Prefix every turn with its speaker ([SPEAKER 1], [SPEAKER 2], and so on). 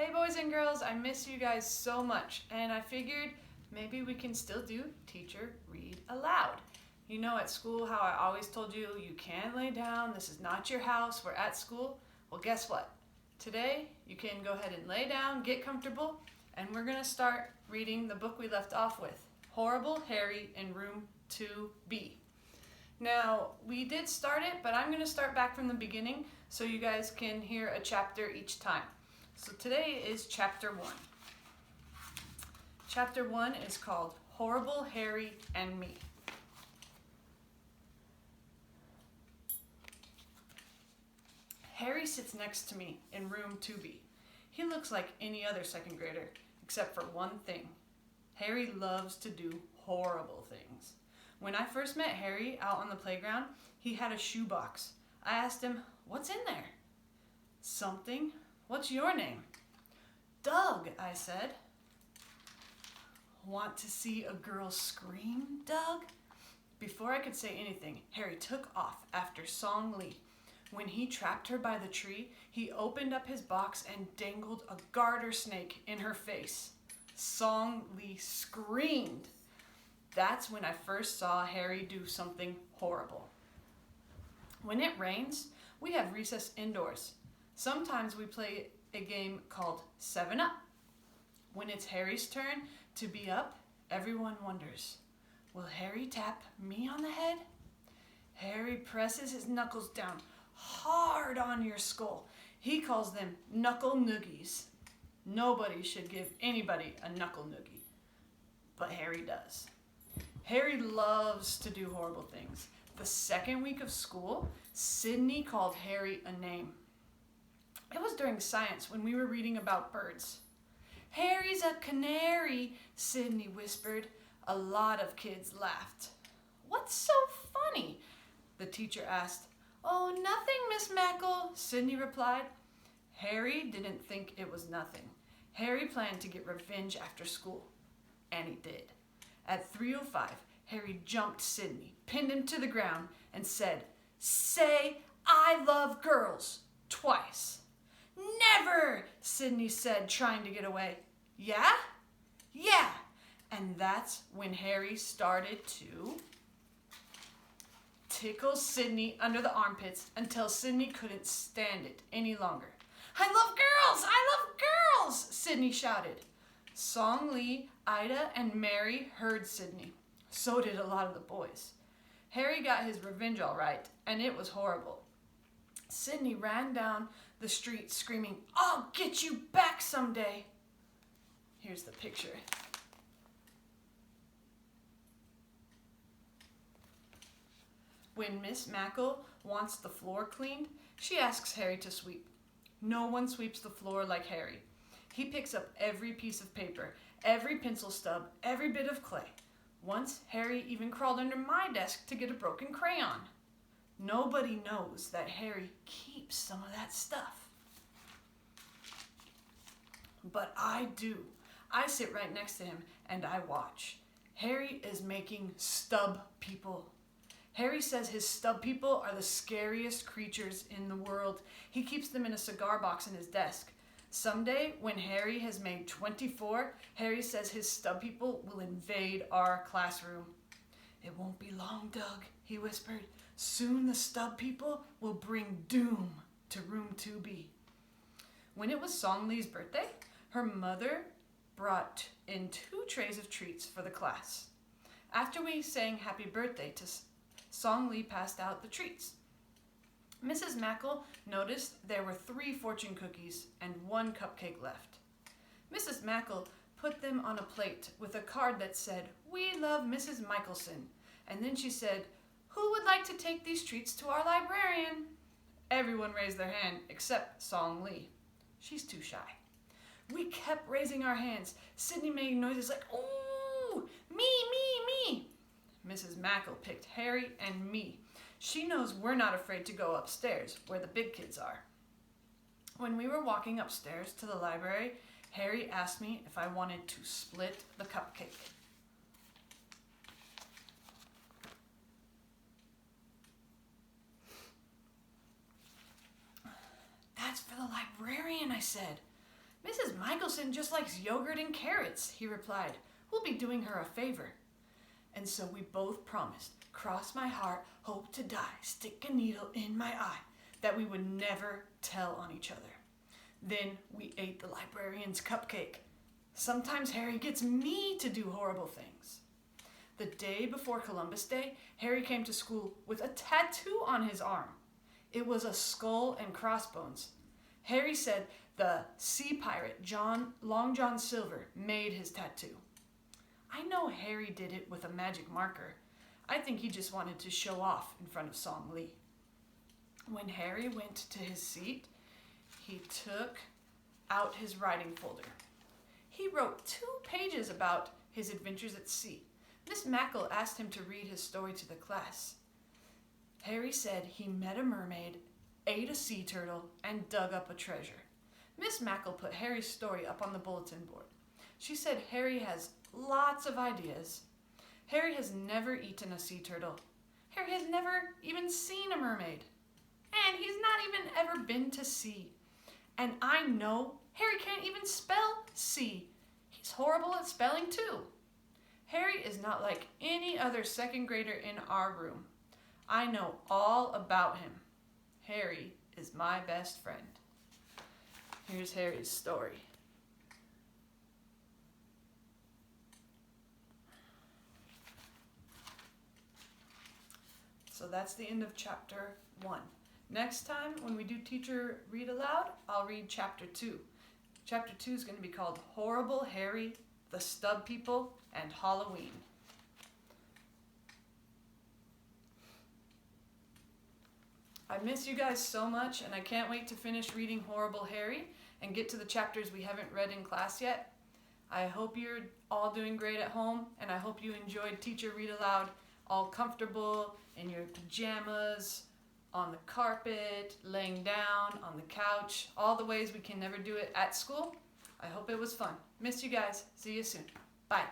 [SPEAKER 1] Hey boys and girls, I miss you guys so much, and I figured maybe we can still do Teacher Read Aloud. You know at school how I always told you, you can lay down, this is not your house, we're at school. Well, guess what? Today you can go ahead and lay down, get comfortable, and we're going to start reading the book we left off with, Horrible Harry in Room 2B. Now, we did start it, but I'm going to start back from the beginning so you guys can hear a chapter each time. So today is chapter 1. Chapter 1 is called Horrible Harry and Me. Harry sits next to me in room 2B. He looks like any other second grader, except for one thing. Harry loves to do horrible things. When I first met Harry out on the playground, he had a shoebox. I asked him, "What's in there?" "Something. What's your name?" "Doug," I said. "Want to see a girl scream, Doug?" Before I could say anything, Harry took off after Song Lee. When he trapped her by the tree, he opened up his box and dangled a garter snake in her face. Song Lee screamed. That's when I first saw Harry do something horrible. When it rains, we have recess indoors. Sometimes we play a game called 7-Up. When it's Harry's turn to be up, everyone wonders, will Harry tap me on the head? Harry presses his knuckles down hard on your skull. He calls them knuckle noogies. Nobody should give anybody a knuckle noogie, but Harry does. Harry loves to do horrible things. The second week of school, Sydney called Harry a name. It was during science when we were reading about birds. "Harry's a canary," Sydney whispered. A lot of kids laughed. "What's so funny?" the teacher asked. "Oh, nothing, Miss Mackle," Sydney replied. Harry didn't think it was nothing. Harry planned to get revenge after school, and he did. At 3:05, Harry jumped Sydney, pinned him to the ground, and said, "Say, I love girls," twice. "Never," Sydney said, trying to get away. "Yeah? Yeah." And that's when Harry started to tickle Sydney under the armpits until Sydney couldn't stand it any longer. "I love girls! I love girls!" Sydney shouted. Song Lee, Ida, and Mary heard Sydney. So did a lot of the boys. Harry got his revenge all right, and it was horrible. Sydney ran down the street screaming, "I'll get you back someday." Here's the picture. When Miss Mackle wants the floor cleaned, she asks Harry to sweep. No one sweeps the floor like Harry. He picks up every piece of paper, every pencil stub, every bit of clay. Once, Harry even crawled under my desk to get a broken crayon. Nobody knows that Harry keeps some of that stuff. But I do. I sit right next to him and I watch. Harry is making stub people. Harry says his stub people are the scariest creatures in the world. He keeps them in a cigar box in his desk. Someday, when Harry has made 24, Harry says his stub people will invade our classroom. "It won't be long, Doug," he whispered. "Soon the stub people will bring doom to room 2B. When it was Song Lee's birthday, her mother brought in 2 trays of treats for the class. After we sang happy birthday to Song Lee passed out the treats. Mrs. Mackle noticed there were 3 fortune cookies and 1 cupcake left. Mrs. Mackle put them on a plate with a card that said, "We love Mrs. Michelson," and then she said, "Who would like to take these treats to our librarian?" Everyone raised their hand except Song Lee. She's too shy. We kept raising our hands. Sydney made noises like, "Ooh, me, me, me." Mrs. Mackle picked Harry and me. She knows we're not afraid to go upstairs, where the big kids are. When we were walking upstairs to the library, Harry asked me if I wanted to split the cupcake. "That's for the librarian," I said. Mrs. Michelson just likes yogurt and carrots, he replied. We'll be doing her a favor. And so we both promised, cross my heart, hope to die, stick a needle in my eye, that we would never tell on each other. Then we ate the librarian's cupcake. Sometimes Harry gets me to do horrible things. The day before Columbus Day, Harry came to school with a tattoo on his arm. It was a skull and crossbones. Harry said the sea pirate Long John Silver made his tattoo. I know Harry did it with a magic marker. I think he just wanted to show off in front of Song Lee. When Harry went to his seat, he took out his writing folder. He wrote 2 pages about his adventures at sea. Miss Mackle asked him to read his story to the class. Harry said he met a mermaid, ate a sea turtle, and dug up a treasure. Miss Mackle put Harry's story up on the bulletin board. She said Harry has lots of ideas. Harry has never eaten a sea turtle. Harry has never even seen a mermaid. And he's not even ever been to sea. And I know Harry can't even spell sea. He's horrible at spelling too. Harry is not like any other second grader in our room. I know all about him. Harry is my best friend. Here's Harry's story. So that's the end of chapter 1. Next time, when we do teacher read aloud, I'll read chapter 2. Chapter 2 is going to be called Horrible Harry, the Stub People, and Halloween. I miss you guys so much, and I can't wait to finish reading Horrible Harry and get to the chapters we haven't read in class yet. I hope you're all doing great at home, and I hope you enjoyed Teacher Read Aloud, all comfortable in your pajamas, on the carpet, laying down, on the couch, all the ways we can never do it at school. I hope it was fun. Miss you guys. See you soon. Bye.